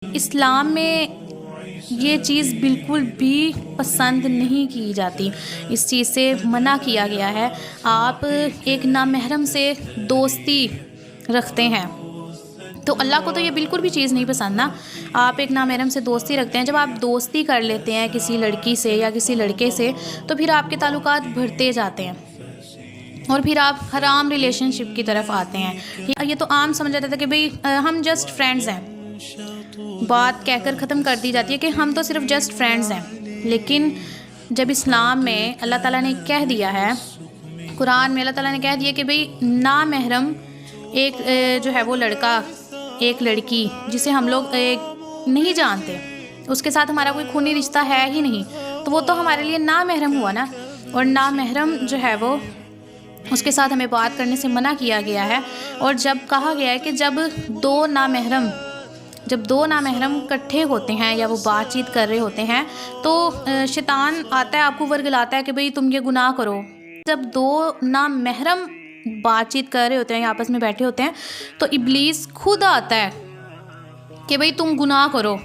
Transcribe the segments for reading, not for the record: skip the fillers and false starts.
اسلام میں یہ چیز بالکل بھی پسند نہیں کی جاتی، اس چیز سے منع کیا گیا ہے۔ آپ ایک نامحرم سے دوستی رکھتے ہیں تو اللہ کو تو یہ بالکل بھی چیز نہیں پسند نا۔ آپ ایک نامحرم سے دوستی رکھتے ہیں، جب آپ دوستی کر لیتے ہیں کسی لڑکی سے یا کسی لڑکے سے تو پھر آپ کے تعلقات بڑھتے جاتے ہیں اور پھر آپ حرام ریلیشن شپ کی طرف آتے ہیں۔ یہ تو عام سمجھا جاتا ہے کہ بھئی ہم جسٹ فرینڈز ہیں، بات کہہ کر ختم کر دی جاتی ہے کہ ہم تو صرف جسٹ فرینڈز ہیں۔ لیکن جب اسلام میں اللہ تعالیٰ نے کہہ دیا ہے، قرآن میں اللہ تعالیٰ نے کہہ دیا کہ بھئی نامحرم ایک جو ہے وہ لڑکا، ایک لڑکی جسے ہم لوگ نہیں جانتے، اس کے ساتھ ہمارا کوئی خونی رشتہ ہے ہی نہیں، تو وہ تو ہمارے لیے نامحرم ہوا نا۔ اور نامحرم جو ہے وہ اس کے ساتھ ہمیں بات کرنے سے منع کیا گیا ہے۔ اور جب کہا گیا ہے کہ جب دو نامحرم اکٹھے ہوتے ہیں یا وہ بات چیت کر رہے ہوتے ہیں تو شیطان آتا ہے، آپ کو ورگلاتا ہے کہ بھئی تم یہ گناہ کرو۔ جب دو نامحرم بات چیت کر رہے ہوتے ہیں یا آپس میں بیٹھے ہوتے ہیں تو ابلیس خود آتا ہے کہ بھئی تم گناہ کرو۔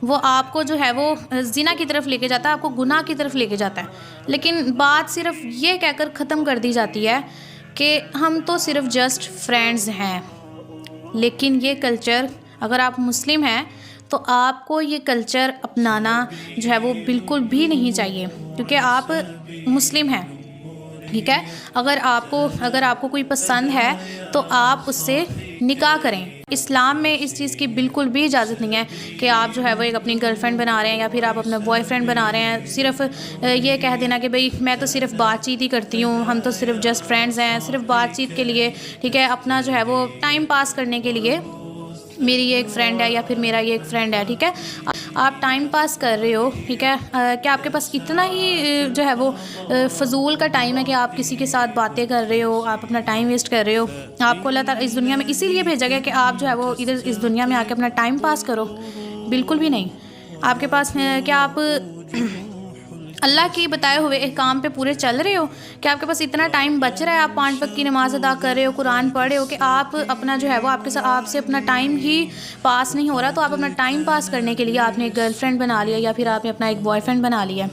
وہ آپ کو جو ہے وہ زنا کی طرف لے کے جاتا ہے، آپ کو گناہ کی طرف لے کے جاتا ہے، لیکن بات صرف یہ کہہ کر ختم کر دی جاتی ہے کہ ہم تو صرف جسٹ فرینڈز ہیں۔ لیکن یہ کلچر، اگر آپ مسلم ہیں تو آپ کو یہ کلچر اپنانا جو ہے وہ بالکل بھی نہیں چاہیے، کیونکہ آپ مسلم ہیں، ٹھیک ہے۔ اگر آپ کو کوئی پسند ہے تو آپ اس سے نکاح کریں۔ اسلام میں اس چیز کی بالکل بھی اجازت نہیں ہے کہ آپ جو ہے وہ ایک اپنی گرل فرینڈ بنا رہے ہیں یا پھر آپ اپنا بوائے فرینڈ بنا رہے ہیں، صرف یہ کہہ دینا کہ بھئی میں تو صرف بات چیت ہی کرتی ہوں، ہم تو صرف جسٹ فرینڈز ہیں، صرف بات چیت کے لیے، ٹھیک ہے، اپنا جو ہے وہ ٹائم پاس کرنے کے لیے میری یہ ایک فرینڈ ہے یا پھر میرا یہ ایک فرینڈ ہے، ٹھیک ہے۔ آپ ٹائم پاس کر رہے ہو، ٹھیک ہے، کیا آپ کے پاس اتنا ہی جو ہے وہ فضول کا ٹائم ہے کہ آپ کسی کے ساتھ باتیں کر رہے ہو، آپ اپنا ٹائم ویسٹ کر رہے ہو؟ آپ کو اللہ تعالیٰ اس دنیا میں اسی لیے بھیجا گیا کہ آپ جو ہے وہ ادھر اس دنیا میں آ کے اپنا ٹائم پاس کرو؟ بالکل بھی نہیں۔ آپ کے پاس کیا آپ اللہ کی بتائے ہوئے احکام پہ پورے چل رہے ہو؟ کہ آپ کے پاس اتنا ٹائم بچ رہا ہے، آپ 5 وقت کی نماز ادا کر رہے ہو، قرآن پڑھ رہے ہو، کہ آپ اپنا جو ہے وہ آپ سے اپنا ٹائم ہی پاس نہیں ہو رہا، تو آپ اپنا ٹائم پاس کرنے کے لیے آپ نے ایک گرل فرینڈ بنا لیا یا پھر آپ نے اپنا ایک بوائے فرینڈ بنا لیا۔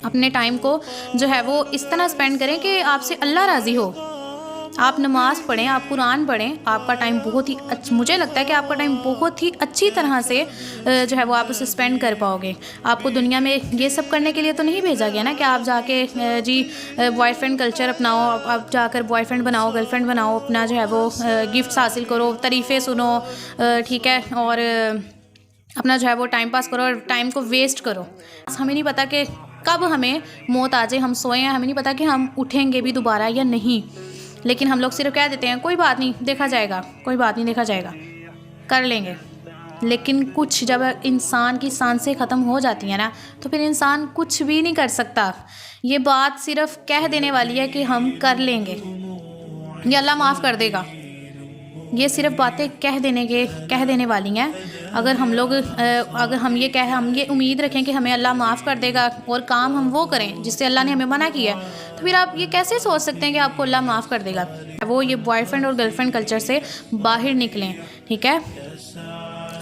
اپنے ٹائم کو جو ہے وہ اس طرح اسپینڈ کریں کہ آپ سے اللہ راضی ہو۔ آپ نماز پڑھیں، آپ قرآن پڑھیں، آپ کا ٹائم بہت ہی مجھے لگتا ہے کہ آپ کا ٹائم بہت ہی اچھی طرح سے جو ہے وہ آپ اسے اسپینڈ کر پاؤ گے۔ آپ کو دنیا میں یہ سب کرنے کے لیے تو نہیں بھیجا گیا نا کہ آپ جا کے بوائے فرینڈ کلچر اپناؤ، آپ جا کر بوائے فرینڈ بناؤ، گرل فرینڈ بناؤ، اپنا جو ہے وہ گفٹس حاصل کرو، تعریفیں سنو، ٹھیک ہے، اور اپنا جو ہے وہ ٹائم پاس کرو اور ٹائم کو ویسٹ کرو۔ ہمیں نہیں پتہ کہ کب ہمیں موت آ جائے، ہم سوئے ہیں، ہمیں نہیں پتہ کہ ہم اٹھیں گے بھی دوبارہ یا نہیں، لیکن ہم لوگ صرف کہہ دیتے ہیں کوئی بات نہیں دیکھا جائے گا، کوئی بات نہیں دیکھا جائے گا، کر لیں گے۔ لیکن کچھ جب انسان کی سانسیں ختم ہو جاتی ہیں نا تو پھر انسان کچھ بھی نہیں کر سکتا۔ یہ بات صرف کہہ دینے والی ہے کہ ہم کر لیں گے یا اللہ معاف کر دے گا، یہ صرف باتیں کہہ دینے والی ہیں۔ اگر ہم یہ امید رکھیں کہ ہمیں اللہ معاف کر دے گا اور کام ہم وہ کریں جس سے اللہ نے ہمیں منع کیا ہے، تو پھر آپ یہ کیسے سوچ سکتے ہیں کہ آپ کو اللہ معاف کر دے گا؟ وہ یہ بوائے فرینڈ اور گرل فرینڈ کلچر سے باہر نکلیں، ٹھیک ہے،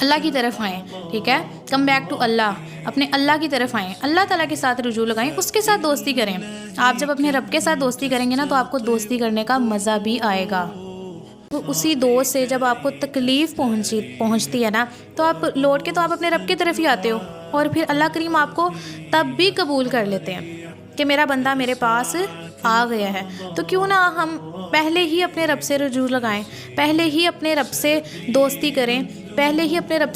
اللہ کی طرف آئیں، ٹھیک ہے، کم بیک ٹو اللہ، اپنے اللہ کی طرف آئیں، اللہ تعالیٰ کے ساتھ رجوع لگائیں، اس کے ساتھ دوستی کریں۔ آپ جب اپنے رب کے ساتھ دوستی کریں گے نا تو آپ کو دوستی کرنے کا مزہ بھی آئے گا۔ تو اسی دوست سے جب آپ کو تکلیف پہنچتی ہے نا تو آپ لوٹ کے تو آپ اپنے رب کی طرف ہی آتے ہو، اور پھر اللہ کریم آپ کو تب بھی قبول کر لیتے ہیں کہ میرا بندہ میرے پاس آ گیا ہے۔ تو کیوں نہ ہم پہلے ہی اپنے رب سے رجوع لگائیں، پہلے ہی اپنے رب سے دوستی کریں، پہلے ہی اپنے رب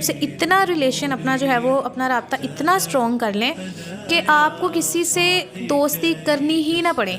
سے اتنا ریلیشن اپنا جو ہے وہ اپنا رابطہ اتنا اسٹرانگ کر لیں کہ آپ کو کسی سے دوستی کرنی ہی نہ پڑے۔